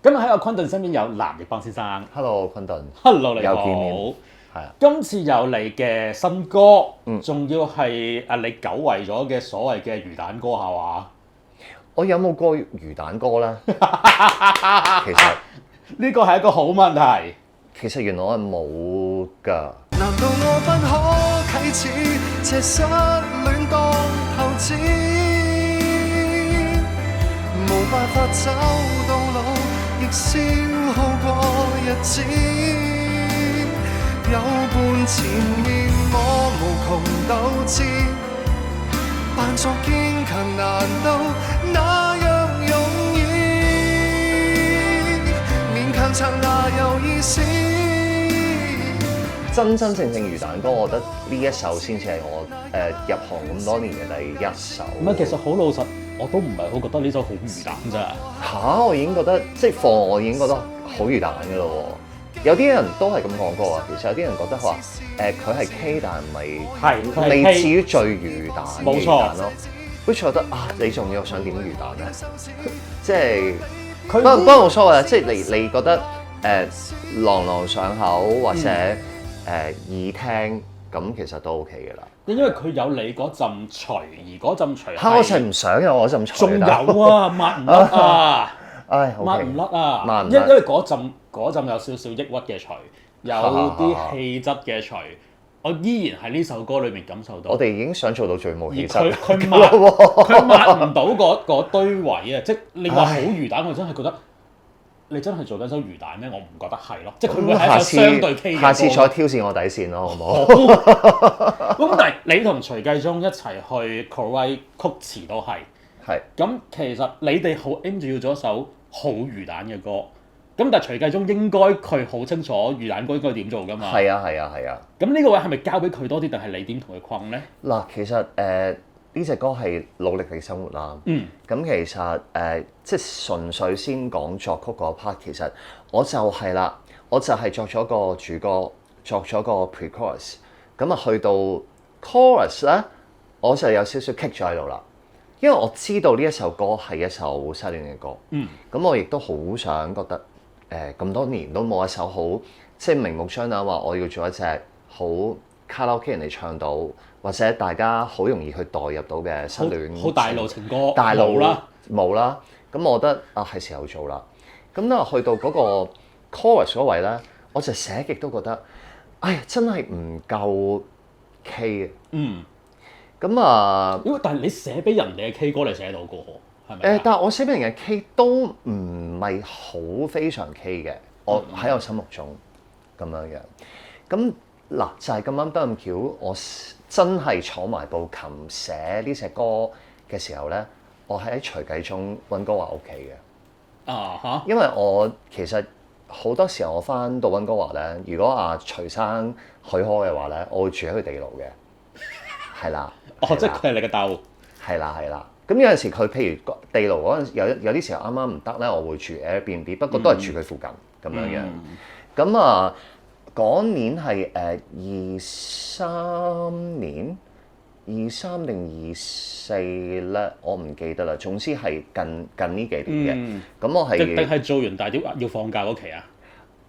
今日喺阿昆頓身邊有藍奕邦先生。 Hello， 昆頓。 Hello， 你好。又見面。係啊。今次有你嘅新歌，嗯仲要係你久違咗嘅所謂嘅魚蛋歌係嘛？我有冇過魚蛋歌咧？其實呢個係一個好問題。其實原來我係冇㗎。難道我不可啟齒，這失戀當後子，無辦法走到老，亦消耗過日子。有伴前面我無窮鬥志，扮作堅強難道那樣容易？勉強撐哪有意思？真真正正魚蛋歌，我覺得呢一首先至係我入行咁多年嘅第一首。唔係，其實好老實，我都唔係好覺得呢首好魚蛋咋。嚇！我已經覺得即係放我已經覺得好魚蛋㗎咯喎。有啲人都係咁講過啊。其實有啲人覺得話佢係 K，但係未至於最魚蛋嘅魚蛋咯。好似覺得啊，你仲要想點魚蛋咧？即係不過冇所謂啊。即係你覺得朗朗上口或者易聽咁，其實都 OK 嘅啦。因為佢有你嗰陣除，而嗰陣除我就係唔想有我陣除。仲有啊，抹唔甩啊！抹唔甩啊！因為嗰陣有少少抑鬱嘅除，有啲氣質嘅除，我依然喺呢首歌裏面感受到。我哋已經想做到最冇氣質。佢抹唔到嗰堆位啊！即係你話好魚蛋，我真係覺得你真係做緊首魚蛋咩？我唔覺得係咯。即係佢會係一首相對 K 嘅歌。下次再挑戰我底線咯，好唔好？咁但係你同徐繼忠一齊去 co-write 曲詞都係。係。咁其實你哋好 aim 住要做一首好魚蛋嘅歌，咁但係徐繼忠應該佢好清楚魚蛋歌應該點做㗎嘛？係啊。咁呢個位係咪交俾佢多啲，定係你點同佢困咧？嗱，其實呢隻歌係努力地生活啦。咁其實即係純粹先講作曲嗰 part， 其實我就係啦，我就係作咗個主歌，作咗個 pre-chorus， 咁啊去到 chorus 咧，我就有少少 kick 咗喺度啦。因為我知道呢一首歌係一首失戀嘅歌，咁我亦都好想覺得咁多年都冇一首好即係明目張膽話我要做一隻好卡拉 OK 人哋唱到，或者大家好容易去代入到嘅失戀好大路情歌，大路啦，冇啦。咁我覺得啊係時候做啦。咁咧去到嗰個 chorus 嗰位咧，我就寫極都覺得，哎呀真係唔夠 K 嘅。咁啊，但係你寫俾人哋嘅 K 歌你寫到過，係咪？但係我寫俾人嘅 K 都唔係好非常 K 嘅，我喺我心目中咁樣樣。咁嗱就係咁啱得咁巧，我真係坐埋部琴寫呢隻歌嘅時候咧，我係喺徐繼忠溫哥華屋企嘅。因為我其實好多時候我翻到溫哥華咧，如果阿徐生許可嘅話咧，我會住喺佢地牢嘅，係啦。即係佢係你嘅竇。係啦。咁有陣時佢譬如地牢嗰陣有啲時候啱啱唔得咧，我會住 Airbnb，不過都係住佢附近咁樣樣。咁啊嗰年係23定24咧，我唔記得啦。總之係近呢幾年嘅。咁我係定係做完大碟要放假嗰期啊？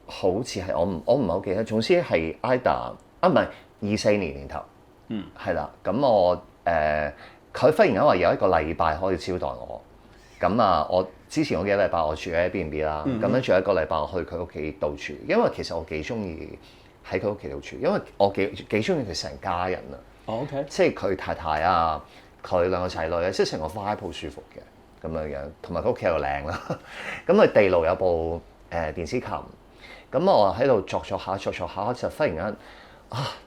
好似係我唔係好記得。總之係 Ida 唔係24年頭。係啦，咁我佢忽然間話有一個禮拜可以招待我，咁啊，我之前嗰幾個禮拜我住喺 Airbnb 啦，咁樣住一個禮拜我去佢屋企度住，因為其實我幾中意喺佢屋企度住，因為我幾中意佢成家人啊。OK，即係佢太太啊，佢兩個仔女啊，即係成個 vibe 好舒服嘅咁樣樣，同埋佢屋企又靚啦。咁佢地牢有部電子琴，咁我喺度作下，就忽然間。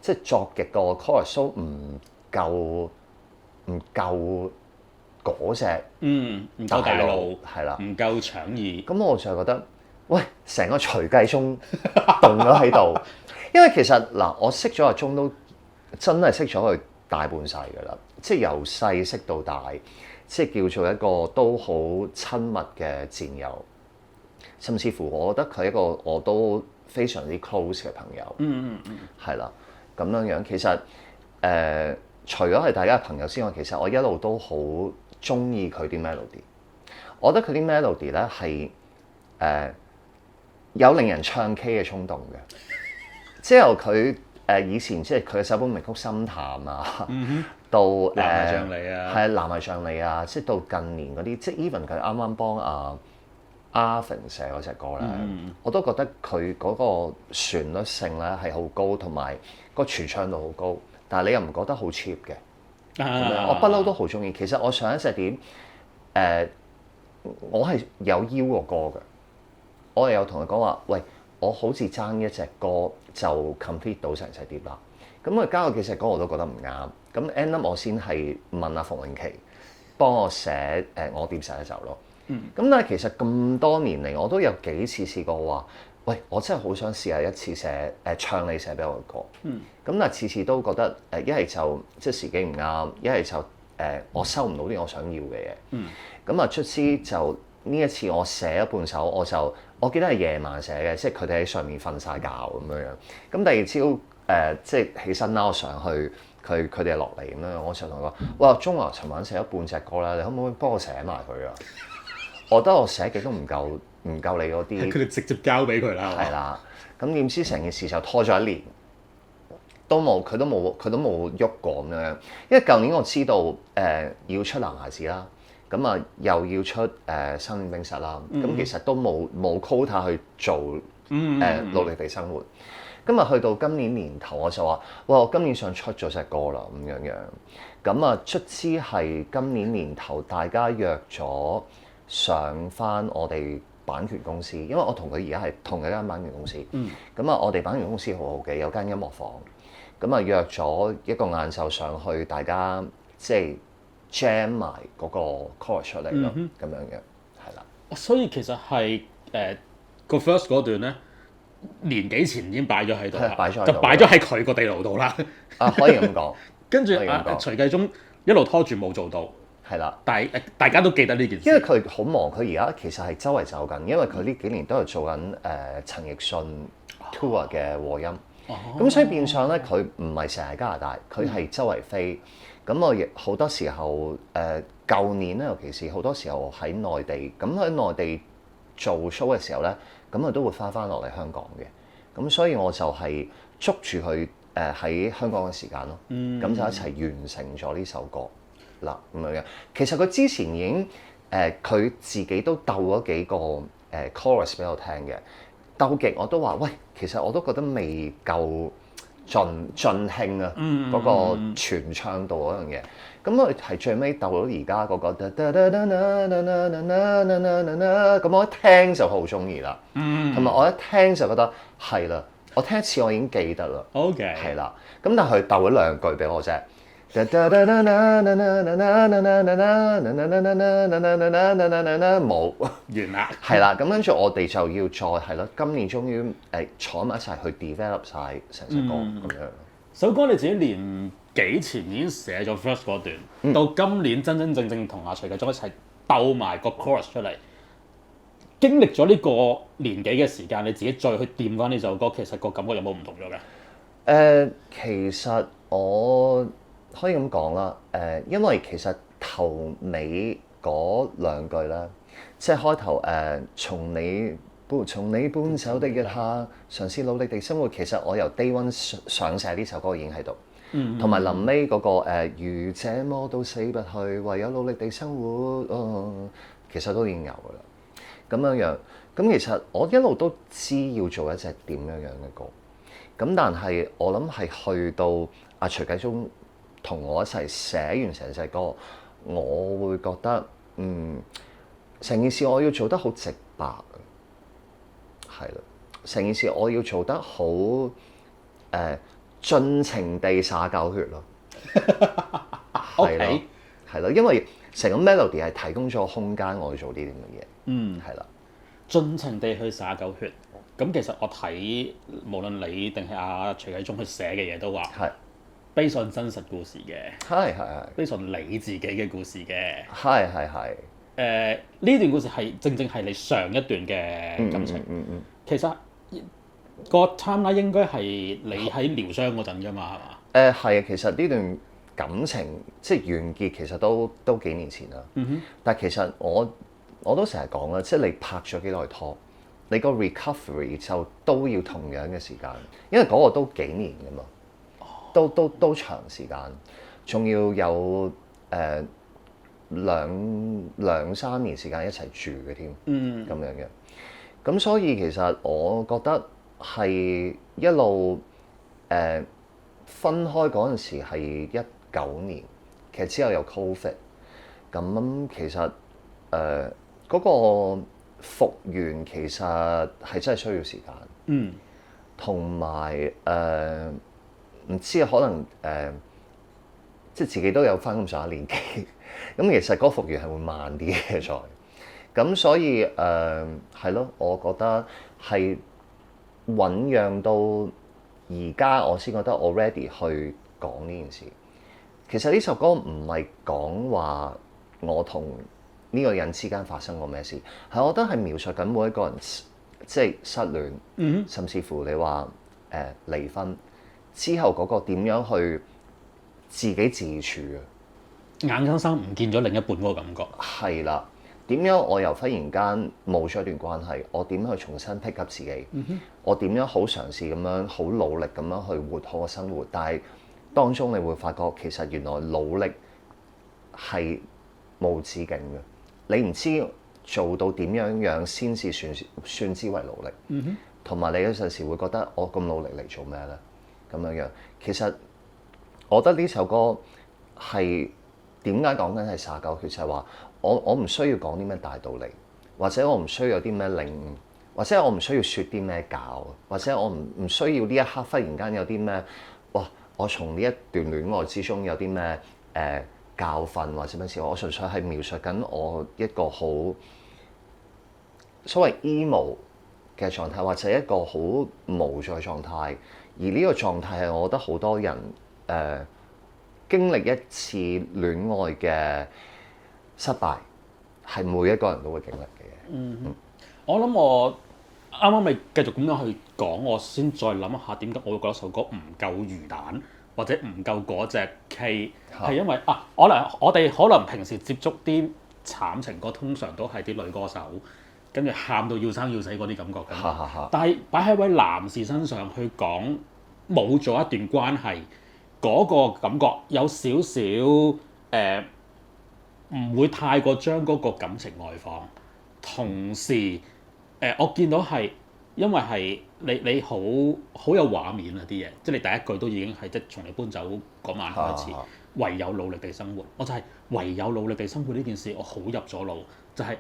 即係作極個 chorus 都唔夠嗰隻，唔夠大路，係啦，唔夠搶耳。咁我就覺得，喂，成個徐繼忠動咗喺度，因為其實嗱，我識咗阿忠都真係識咗佢大半世㗎啦，即係由細識到大，即係叫做一個都好親密嘅戰友，甚至乎我覺得佢一個我都非常之 close 嘅朋友，係啦，咁樣樣其實除咗係大家嘅朋友之外，其實我一路都好中意佢啲 melody。我覺得佢啲 melody 咧係有令人唱 K 嘅衝動嘅。之後佢以前即係佢嘅首本名曲《心淡》啊，到南懷像你啊，係南懷像你啊，即係到近年嗰啲，即係 even 佢啱啱幫阿 Arvin 寫嗰隻歌咧，我都覺得佢嗰個旋律性咧係好高，同埋個傳唱度好高，但係你又唔覺得好 cheap 嘅。我不嬲都好中意。其實我上一隻碟我係有邀過歌嘅，我係有同佢講話，喂，我好似爭一隻歌就 complete 到成隻碟啦。咁佢加咗幾隻歌我都覺得唔啱。咁 end up 我先係問阿馮穎琪幫我寫我點寫得走咯。咁但係其實咁多年嚟，我都有幾次試過話，喂，我真係好想試下一次寫唱你寫俾我嘅歌。咁但係次次都覺得一係就即係時機唔啱，一係就我收唔到啲我想要嘅嘢。咁卒之就呢一次我寫一半首，我記得係夜晚寫嘅，即係佢哋喺上面瞓晒覺咁樣。咁第二朝即係起身啦，我上去佢哋落嚟咁樣，我就同佢講：哇，鐘華尋晚寫咗半隻歌啦，你可唔可以幫我寫埋佢啊？我覺得我寫極都唔夠你嗰啲。佢哋直接交俾佢啦。係啦，咁點知成件事就拖咗1年，佢都冇喐過咁樣。因為舊年我知道要出男孩子啦，咁又要出生命冰室啦，咁其實都冇 quota 去做努力地生活。咁去到今年年頭我就話：哇！我今年想出咗隻歌啦咁樣。咁卒之係今年年頭大家約咗上翻我哋版權公司，因為我同佢而家係同一間版權公司。我哋版權公司好好嘅，有間音樂房。約咗一個晏晝上去，大家即係 jam 埋嗰個 chorus 出嚟咯，咁樣嘅，係啦。所以其實係個 first 嗰段咧，年幾前已經擺咗喺度啦，就擺咗喺佢個地牢度啦。可以咁講。跟住徐繼忠一路拖住冇做到。係啦，但係大家都記得呢件事，因為佢好忙，佢而家其實係周圍走緊，因為佢呢幾年都係做緊陳奕迅 tour 嘅和音，咁所以變相咧佢唔係成日加拿大，佢係周圍飛。咁我亦好多時候舊年咧，尤其是好多時候喺內地，咁喺內地做 show 嘅時候咧，咁佢都會翻落嚟香港嘅。咁所以我就係捉住佢喺香港嘅時間咯，咁就一齊完成咗呢首歌。嗱咁樣，其實佢之前已經佢自己都鬥咗幾個chorus 俾我聽嘅，鬥極我都話喂，其實我都覺得未夠盡興啊，嗰個傳唱度嗰樣嘢。咁佢係最尾鬥到而家嗰個，咁我一聽就好中意啦，同埋我一聽就覺得係啦，我聽一次我已經記得啦。OK，係啦，咁但係佢鬥咗2句俾我啫。冇完啦，係啦，咁跟住我哋就要再係咯，今年終於坐埋一齊去 develop 晒成首歌咁樣。首歌你自己年幾前已經寫咗 first 嗰段，到今年真正同阿徐繼忠一齊鬥埋個 chorus 出嚟，經歷咗呢個年幾嘅時間，你自己再去掂翻呢首歌，其實個感覺有冇唔同咗嘅？其實我可以咁講啦，因為其實頭尾嗰2句咧，即係開頭從你搬走的一刻，嘗試努力地生活。其實我由 day one 想寫呢首歌已經喺度，同埋臨尾嗰個如這麼都死不去，唯有努力地生活，其實都已經有噶啦。咁樣，咁其實我一路都知要做一隻點樣嘅歌，咁但係我諗係去到阿徐繼忠同我一齊寫完成隻歌，我會覺得成件事我要做得好直白，係啦，成件事我要做得好盡情地灑狗血咯，係咯，係咯，因為成個 melody 係提供咗空間我去做呢啲咁嘅嘢，係啦，盡情地去灑狗血。咁其實我睇無論你定係阿徐繼忠去寫嘅嘢都話係。based on 真實故事嘅，係based on你自己嘅故事嘅，係呢段故事係正係你上一段嘅感情。其實個 timeline 應該係你喺療傷嗰陣㗎嘛，係嘛？係啊，其實呢段感情即係完結，其實都幾年前啦。但係其實我都成日講啦，即係你拍咗幾耐拖，你個 recovery 就都要同樣嘅時間，因為嗰個都幾年㗎嘛，都長時間，仲要有兩三年時間一齊住嘅添，咁樣嘅。咁所以其實我覺得係一路分開嗰陣時係19年，其實之後有 Covid，咁其實嗰個復原其實係真係需要時間，同埋唔知可能即係自己都有返咁上下年紀，咁其實嗰個復原係會慢啲嘅再。咁所以係咯，我覺得係醖釀到而家，我先覺得我 ready 去講呢件事。其實呢首歌唔係講話我同呢個人之間發生過咩事，係我覺得係描述緊每一個人即係失戀，甚至乎你話離婚之後嗰個點樣去自己自處啊，硬生生唔見咗另一半嗰個感覺。係啦。點樣我又忽然間冇咗一段關係，我點樣去重新 pick up 自己？我點樣好嘗試咁樣好努力咁樣去活好個生活？但係當中你會發覺其實原來努力係無止境嘅，你唔知做到點樣先至算之為努力。同埋你有陣時會覺得我咁努力嚟做咩咧？咁樣其實我覺得呢首歌係點解講緊係灑狗血，就係話。我唔需要講啲咩大道理，或者我唔需要有啲咩領悟，或者我唔需要説啲咩教，或者我唔需要呢一刻忽然間有啲咩哇！我從呢一段戀愛之中有啲咩教訓或者乜事，我純粹係描述緊我一個好所謂 emo 嘅狀態，或者一個好無助嘅狀態。而呢個狀態係我覺得好多人經歷一次戀愛嘅失敗係每一個人都會經歷嘅。我諗我啱啱咪繼續咁樣去講，我先再諗一下點解我會覺得首歌唔夠魚蛋，或者唔夠嗰隻 K， 係因為我哋可能平時接觸啲慘情歌，通常都係啲女歌手，跟住喊到要生要死嗰啲感覺嘅。但係擺喺位男士身上去講冇咗一段關係，嗰個感覺有少少唔會太過將嗰個感情外放，同時我見到係因為係你好有畫面啊啲嘢，即係你第一句都已經係即係從你搬走嗰晚開始，唯有努力地生活。我就係唯有努力地生活呢件事，我好入咗腦。就係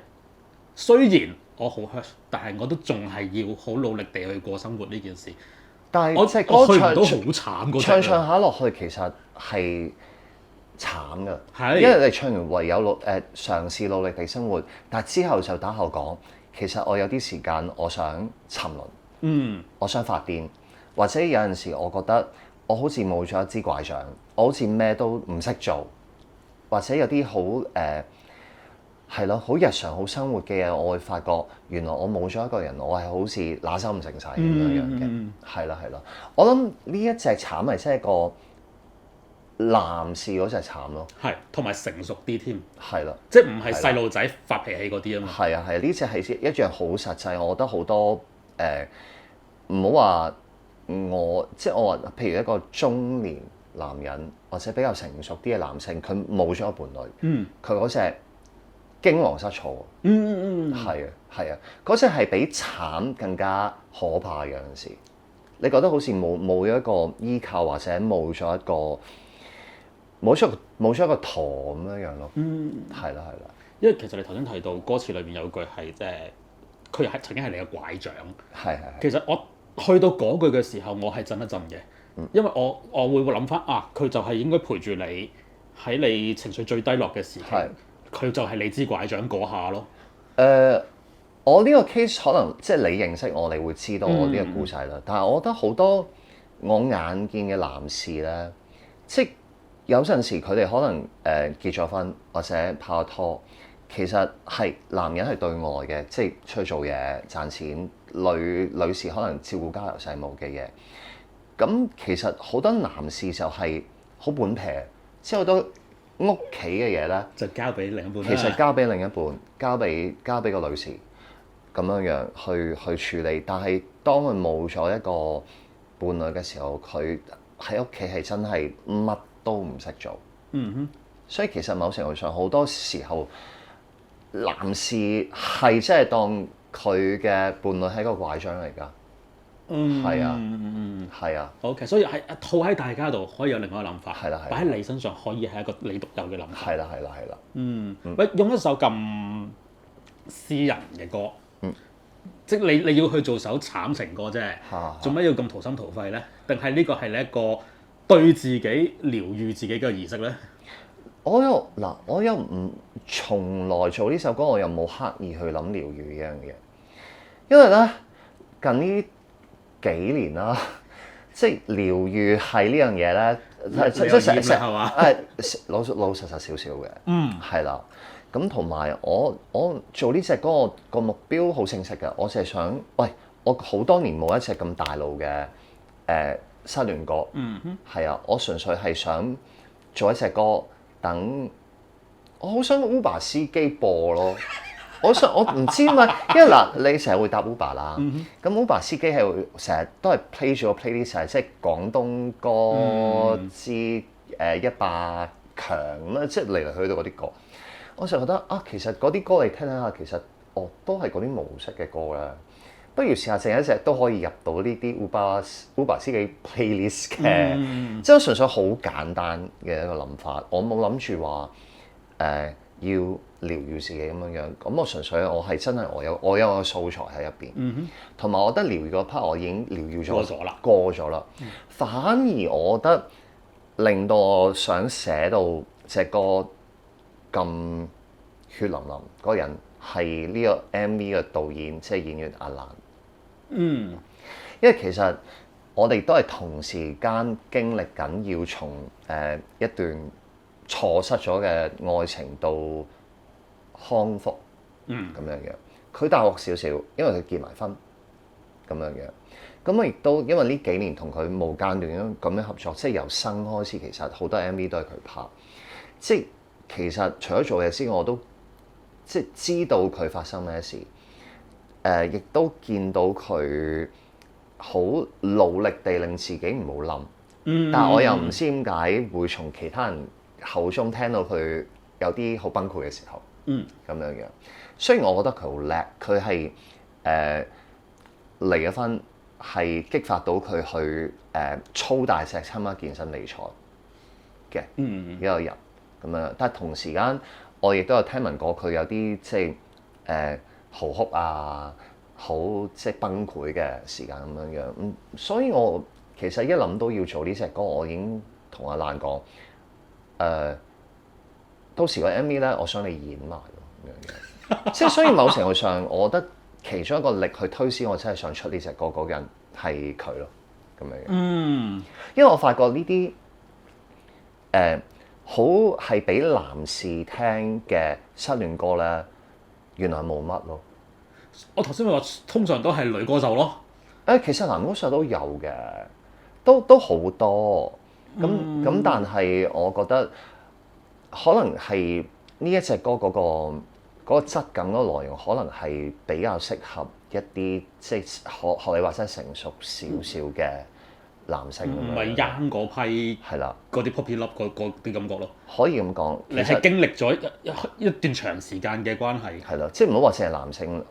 雖然我好 hurt，但係我都仲係要好努力地去過生活呢件事。但係我去唔到好慘嗰唱下落去，其實係慘㗎，係因為你唱完唯有嘗試努力地生活，但係之後就打後講，其實我有啲時間我想沉淪，我想發癲，或者有陣時我覺得我好似冇咗一支拐杖，我好似咩都唔識做，或者有啲好係咯，好日常好生活嘅嘢，我會發覺原來我冇咗一個人，我係好似拿手唔成勢咁樣嘅，係啦。我諗呢一隻慘係真係一個男士嗰隻慘咯，係同埋成熟啲添，係啦，即係唔係細路仔發脾氣嗰啲啊嘛。係啊，呢隻係一樣好實際，我覺得好多唔好話即係我話，譬如一個中年男人或者比較成熟啲嘅男性，佢冇咗伴侶，佢嗰隻驚惶失措，係啊，嗰隻係比慘更加可怕嘅。有陣時，你覺得好似冇咗一個依靠，或者冇咗一個舵咁樣咯。係啦。因為其實你頭先提到歌詞裏邊有句係即係佢係曾經係你嘅拐杖。係。其實我去到嗰句嘅時候，我係震一震嘅，因為我會諗翻佢就係應該陪住你喺你情緒最低落嘅時候，佢就係你支拐杖嗰下咯。我呢個 case 可能即係你認識我，你會知道我呢個故仔啦。但係我覺得好多我眼見嘅男士咧，即係有陣時佢哋可能結咗婚或者拍咗拖，其實係男人係對外嘅，即係出去做嘢賺錢，女士可能照顧家頭細務嘅嘢。咁其實好多男士就係好本皮，即係好多屋企嘅嘢咧，就交俾另一半。其實交俾另一半，交俾個女士。咁咁樣去處理。但係當佢冇咗一個伴侶嘅時候，佢喺屋企係真係乜都唔識做。所以其實某程度上好多時候，男士係真係當佢嘅伴侶係一個拐杖嚟㗎。係啊，係啊。OK， 所以係套喺大家度可以有另外一個諗法，係啦，擺喺你身上可以係一個你獨有嘅諗法。係啦。喂，用一首咁私人嘅歌，即係你要去做首慘情歌啫，做咩要咁掏心掏肺咧？定係呢個係你一個對自己療愈自己嘅儀式咧？我又唔從來做呢首歌，我又冇刻意去諗療愈呢樣嘢，因為咧近呢幾年啦，即係療愈係呢樣嘢咧，即係成係嘛？老實少少嘅，係啦。咁同埋我做呢隻歌個目標好清晰嘅，我就係想，我好多年冇一隻咁大路嘅失戀歌，係啊，我純粹係想做一隻歌，等我好想 Uber 司機播咯。我唔知點解，因為你成日會搭 Uber 啦，咁 Uber 司機係會成日都係 play 住個 playlist，即係廣東歌之100強啦，即係嚟嚟去到嗰啲歌。我就覺得其實嗰啲歌你聽下，其實都係嗰啲模式嘅歌啦。不如試下整一隻都可以入到呢啲 Uber 司機 playlist 嘅，即係純粹好簡單嘅一個諗法。我冇諗住話要療愈自己咁樣。咁我純粹我係真係我有個素材喺入邊，同埋我覺得療愈嗰 part 我已經療愈咗過咗啦。反而我覺得令到我想寫到隻歌咁血淋淋嗰個人係呢個 MV 嘅導演，即係演員阿蘭。因為其實我哋都係同時間經歷緊要從一段錯失咗嘅愛情到康復咁樣嘅。佢大我少少，因為佢結埋婚咁樣嘅。咁我亦都因為呢幾年同佢無間斷咁樣合作，即係由生開始，其實好多 MV 都係佢拍。即係其實除咗做嘢之外，我都即係知道佢發生咩事。亦都見到佢好努力地令自己唔好冧，但係我又唔知點解會從其他人口中聽到佢有啲好崩潰嘅時候，咁樣嘅。雖然我覺得佢好叻，佢係離咗婚，係激發到佢去操大石參加健身比賽嘅一個人咁樣。但係同時間，我亦都有聽聞過佢有啲即係嚎哭啊，好即係崩潰嘅時間咁樣。所以我其實一諗到要做呢隻歌，我已經同阿蘭講，到時個 MV 咧，我想你演埋咁樣嘅。即係所以某程度上，我覺得其中一個力去推銷我真係想出呢隻歌嗰個人係佢咯，咁樣。因為我發覺呢啲好係俾男士聽嘅失戀歌咧，原來冇乜咯。我頭先咪話，通常都係女歌手咯。其實男歌手都有嘅，都好多。咁但係我覺得可能係呢一隻歌嗰個質感嗰個內容，可能係比較適合一啲即係學你話齋成熟少少嘅男性。唔係 young 嗰批係啦，嗰啲 poppy love 嗰啲感覺咯。可以咁講，你係經歷咗一段長時間嘅關係。係啦，即係唔好話淨係男性，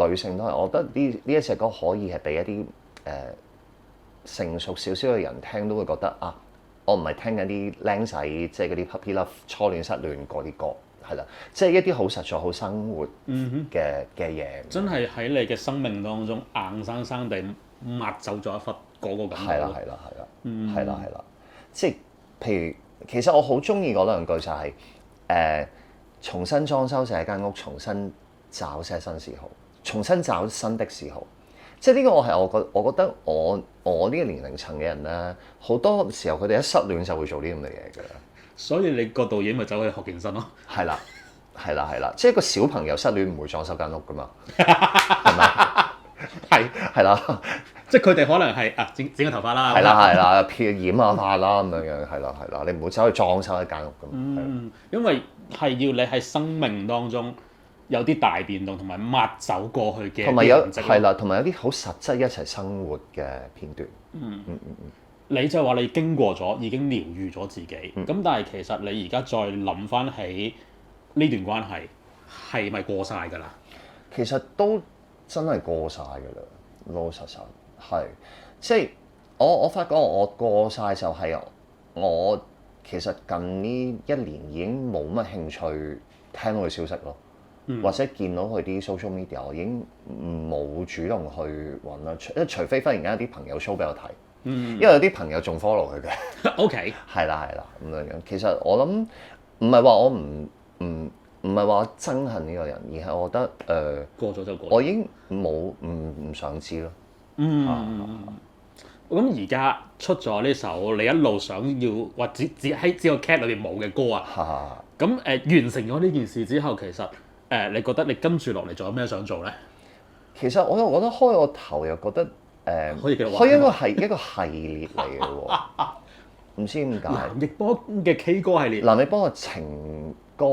女性都係。我覺得呢一隻歌可以係俾一啲成熟少少嘅人聽，都會覺得我唔係聽緊啲僆仔，即係嗰啲 puppy love 初戀失戀嗰啲歌，係啦，即係一啲好實在、好生活嘅嘢。真係喺你嘅生命當中硬生生地抹走咗一忽嗰個感覺。係啦，即係譬如，其實我好中意嗰兩句就係重新裝修這間屋，重新找些新嗜好，重新找新的嗜好。即係呢個我覺得我呢個年齡層嘅人咧，好多時候佢哋一失戀就會做呢咁嘅嘢㗎啦。所以你個導演咪走去學健身咯？係啦，即係個小朋友失戀唔會裝修間屋㗎嘛，係咪？係啦，即係佢哋可能係剪個頭髮啦，係啦，染下髮啦咁樣，係啦，你唔好走去裝修一間屋咁。因為係要你喺生命當中有啲大變動，同埋抹走過去嘅同埋有痕跡咯係啦，同埋有啲好實質一齊生活嘅片段。你就話你經過咗，已經療愈咗自己。咁、但係其實你而家再諗翻起呢段關係，係咪過晒㗎啦？其實都真係過晒㗎啦，老老實實係，即係我發覺我過晒就係我其實近呢一年已經冇乜興趣聽到佢消息咯，或者見到佢啲 social media， 我已經冇主動去揾啦，除非忽然間有啲朋友 show 俾我睇。因為有啲朋友仲 follow 佢嘅 OK，係啦咁樣。其實我諗唔係話我唔係話憎恨呢個人，而係我覺得過咗就過咗。我已經冇唔想知咯。咁而家出咗呢首你一路想要或者只喺個 cat 裏邊冇嘅歌啊，咁完成咗呢件事之後，其實你覺得你跟住落嚟仲有咩想做咧？其實我又覺得開個頭又覺得可以繼續玩佢應該係一個系列嚟嘅喎，唔知點解。藍奕邦嘅 K 歌系列，藍奕邦嘅情歌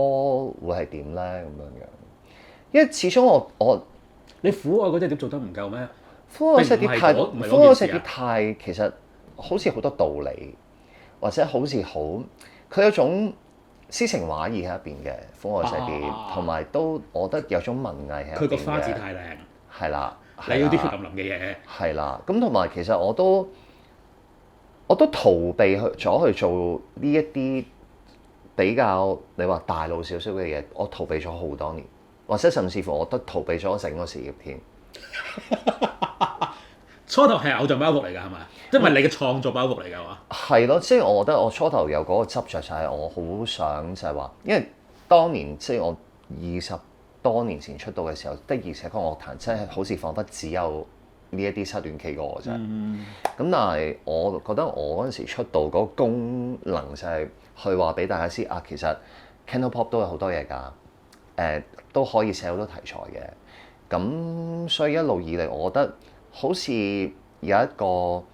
會係點咧？咁樣，因為始終我你苦愛嗰隻碟做得唔夠咩？苦愛嗰隻碟太唔係苦愛嗰隻件事啊碟太其實好似好多道理，或者好似佢有種詩情畫意喺入邊嘅苦愛嗰隻碟，同埋都我覺得有種文藝喺入邊嘅。佢個花字太靚，係啦，你要啲血淋淋嘅嘢。係啦，咁同埋其實我都逃避去做呢一啲比較你話大路少少嘅嘢，我逃避咗好多年，或者甚至乎我都逃避咗整個事業添。初頭係偶像包袱嚟㗎，係咪？即係唔係你嘅創作包袱嚟㗎嘛？係咯，即係我覺得我初頭有嗰個執著，就係我好想就係話，因為當年即係我20多年前出道嘅時候，的而且確樂壇真係好似彷彿只有呢一啲失戀 K 歌嘅啫。咁但係我覺得我嗰陣時出道嗰個功能就係去話俾大家知啊，其實 Cantopop 都有好多嘢㗎，都可以寫好多題材嘅。咁所以一路以嚟，我覺得好似有一個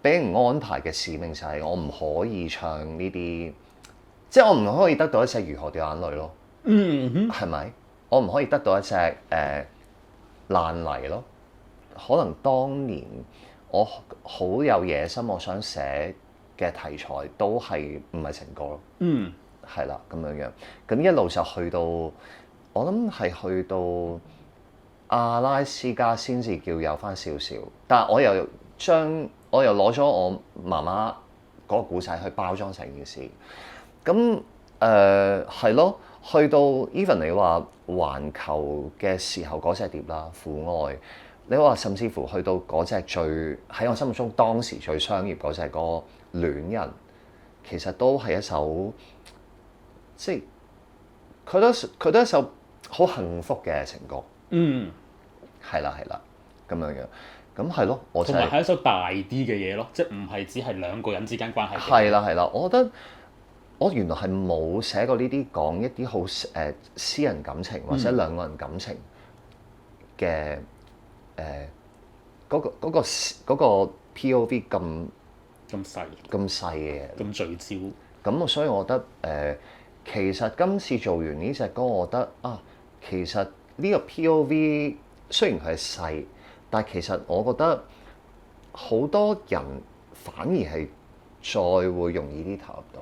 俾人安排嘅使命，就係我唔可以唱呢啲，即係我唔可以得到一隻如何掉眼淚咯。係咪？我唔可以得到一隻爛泥咯。可能當年我好有野心，我想寫嘅題材都係唔係情歌咯。係啦，咁樣。咁一路就去到，我諗係去到阿拉斯加先至叫有返少少，但係我又攞咗我媽媽嗰個故仔去包裝成件事。咁係咯，去到 even 你話環球嘅時候嗰隻碟啦，苦愛，你話甚至乎去到嗰隻最喺我心目中當時最商業嗰隻歌戀人，其實都係一首即係佢都係一首好幸福嘅情歌。係啦，咁樣。咁係咯，我同埋係一首大啲嘅嘢咯，即係唔係只係兩個人之間關係。係啦，我覺得我原來係冇寫過呢啲講一啲好私人感情或者兩個人感情嘅嗰個 POV 咁細嘅嘢，咁聚焦。咁所以我覺得其實今次做完呢隻歌，我覺得啊，其實呢個 POV 雖然佢係細，但係其實我覺得好多人反而係再會容易啲投入到，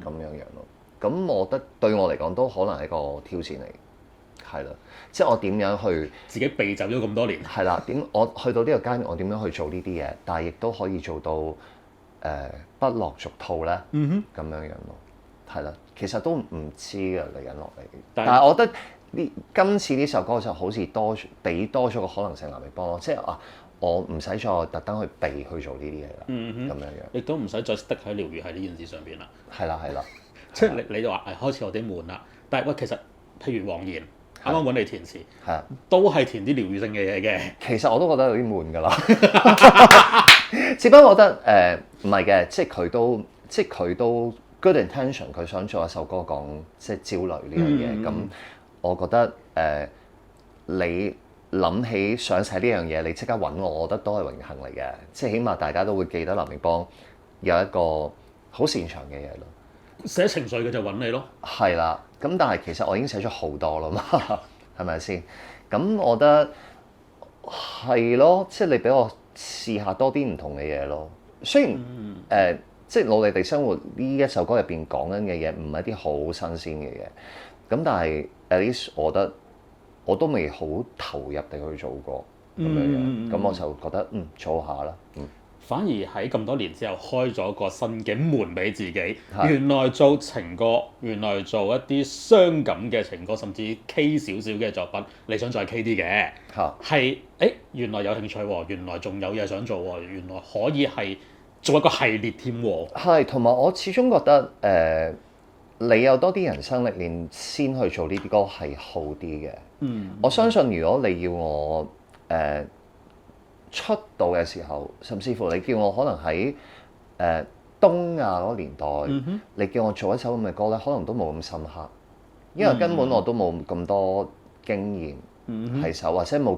咁樣咯。咁我覺得對我嚟講都可能係一個挑戰嚟，係啦。即係我點樣去自己避走咗咁多年，係啦。我去到呢個階段，我點樣去做呢啲嘢，但係亦都可以做到不落俗套咧，咁樣咯。係啦，其實都唔知嘅嚟緊落嚟，但係我覺得今次呢首歌就好似俾多咗個可能性藍奕邦咯，即係啊，我唔使再特登去避去做呢啲嘢啦，咁樣。亦都唔使再 stick 喺療愈喺呢件事上邊啦。係啦，即係你就話開始有啲悶啦，但係喂，其實譬如黃妍啱啱揾你填詞，都係填啲療愈性嘅嘢嘅。其實我都覺得有啲悶㗎啦，只不過我覺得唔係嘅，即係佢都 good intention， 佢想做一首歌講即係焦慮呢樣嘢，咁我覺得你諗起想寫呢樣嘢，你即刻揾我，我覺得都係榮幸嚟嘅，即係起碼大家都會記得藍奕邦有一個好擅長嘅嘢咯。寫情緒嘅就揾你咯。係啦，咁咁但係其實我已經寫咗好多啦嘛，係咪先？咁我覺得係咯，即係你俾我試下多啲唔同嘅嘢咯。雖然即係努力地生活呢一首歌入邊講緊嘅嘢唔係一啲好新鮮嘅嘢，咁但係 at least 我覺得我都未好投入地去做過咁樣，咁我就覺得做下啦。反而喺咁多年之後開咗個新嘅門俾自己，原來做情歌，原來做一啲傷感嘅情歌，甚至 K 少少嘅作品，你想再 K 啲嘅，係原來有興趣喎，原來仲有嘢想做喎，原來可以係做一個系列添喎。係，同埋我始終覺得你有多啲人生歷練先去做呢啲歌係好啲嘅。我相信如果你要我出道嘅時候，甚至乎你叫我可能喺東亞嗰個年代，你叫我做一首咁嘅歌咧，可能都冇咁深刻，因為根本我都冇咁多經驗係手，或者冇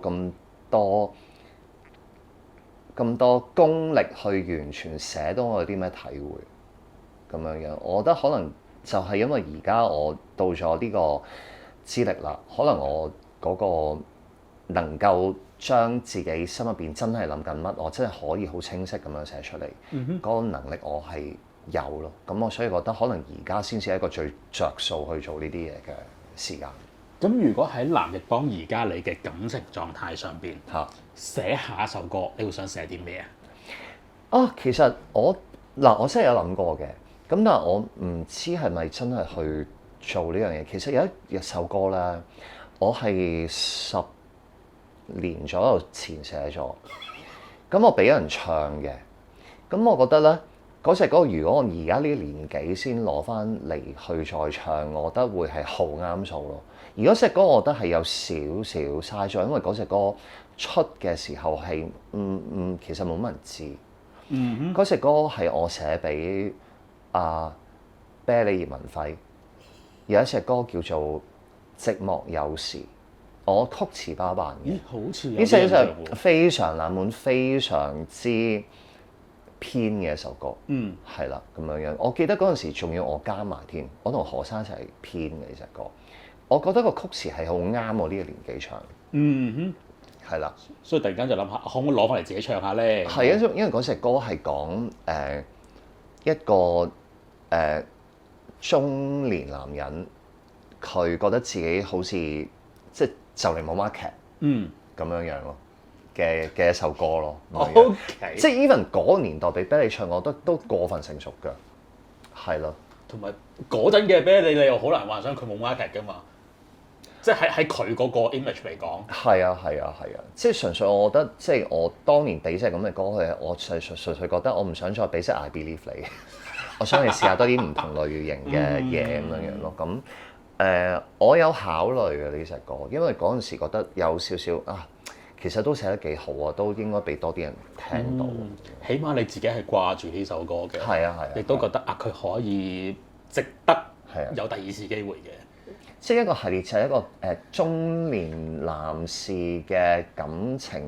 咁多功力去完全寫到我有啲咩體會咁樣。我覺得可能就係因為而家我到咗呢個資歷啦，可能我嗰個能夠將自己心入邊真係諗緊乜，我真係可以好清晰咁樣寫出嚟，嗰個能力我係有咯。咁我所以覺得可能而家先至係一個最着數去做呢啲嘢嘅時間。咁如果喺藍奕邦而家你嘅感情狀態上邊寫下一首歌，你會想寫啲咩啊？其實我真係有諗過嘅，咁但係我唔知係咪真係去做呢樣嘢。其實有一首歌咧，我係10年左右前寫咗，咁我俾人唱嘅，咁我覺得咧嗰隻歌如果我而家呢年紀先攞翻嚟去再唱，我覺得會係好啱數咯。而嗰隻歌我覺得係有少少嘥咗，因為嗰隻歌出嘅時候係其實冇乜人知。嗰隻歌係我寫俾啤梨葉文輝，有一隻歌叫做《寂寞有時》。我曲詞包辦嘅，好似呢隻就非常冷門、非常之偏嘅一首歌。係啦咁樣。我記得嗰陣時仲要我加埋添，我同何生一齊編嘅呢隻歌。我覺得個曲詞係好啱我呢個年紀唱。係啦。所以突然間就諗下，可唔可以攞翻嚟自己唱下咧？係啊，因為嗰隻歌係講一個中年男人，佢覺得自己好似即係就嚟冇 market 咁樣咯嘅一首歌咯。Okay. 即係 even 嗰個年代俾啤梨唱，我覺得都過分成熟㗎，係咯。同埋嗰陣嘅啤梨，你又好難幻想佢冇 market 㗎嘛。即係喺佢嗰個 image 嚟講。係啊，即係純粹我覺得，即係我當年俾隻咁嘅歌佢，我純粹覺得我唔想再俾隻 I Believe 你，我想你試下多啲唔同類型嘅嘢咁樣咯。咁我有考慮嘅呢隻歌，因為嗰陣時覺得有少少其實都寫得幾好啊，都應該俾多啲人聽到。起碼你自己係掛住呢首歌嘅，係啊，亦都覺得佢可以值得有第二次機會嘅。即係一個系列就係一個中年男士嘅感情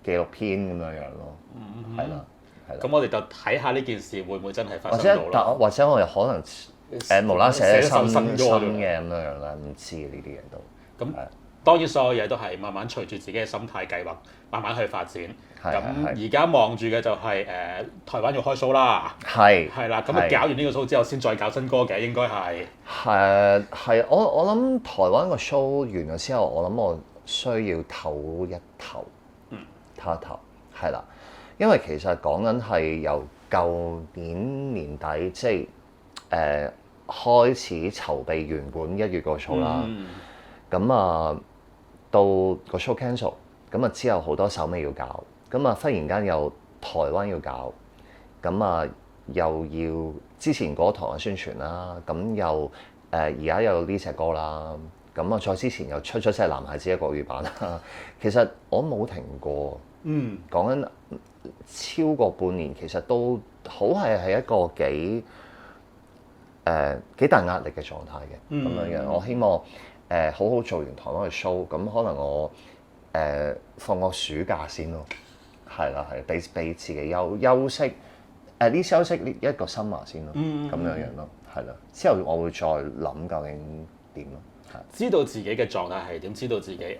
紀錄片咁樣咯，係啦。咁我哋就睇下呢件事會唔會真係發生到啦？或者我又可能無啦啦寫新嘅咁樣啦，唔知呢啲嘢都。咁當然所有嘢都係慢慢隨住自己嘅心態計劃，慢慢去發展。咁而家望住嘅就係台灣要開 show 啦，係啦。咁搞完呢個 show 之後，先再搞新歌嘅，應該係。係我諗台灣個 show 完咗之後，我諗我需要唞一唞，唞一唞，係啦。因為其實講緊係由舊年年底，即係開始籌備原本1月個 show 啦。咁到個 show cancel，咁之後好多手尾要搞。咁忽然間又台灣要搞，咁又要之前嗰台灣宣傳啦，咁又而家有呢隻歌啦，咁再之前又出咗隻男孩子嘅國語版啦。其實我冇停過，講緊超過半年，其實都好係一個幾大壓力嘅狀態嘅咁樣嘅。我希望好好做完台灣嘅 show，咁可能我放個暑假先咯。係啦，俾自己休息，呢休息呢一個 summer 先咯，咁樣咯，係係啦。之後我會再諗究竟點咯，係。知道自己嘅狀態係點，知道自己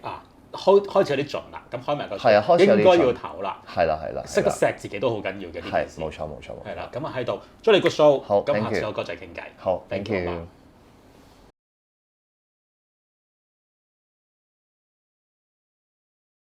開始有啲盡啦，咁開埋個係啊，開始有啲應該盡要唞啦。係啦係啦，識得錫自己都好緊要嘅呢件事。係冇錯冇錯。係啦，咁啊喺度祝你個 show，好咁下 thank 次 you 我再傾偈。好，thank you。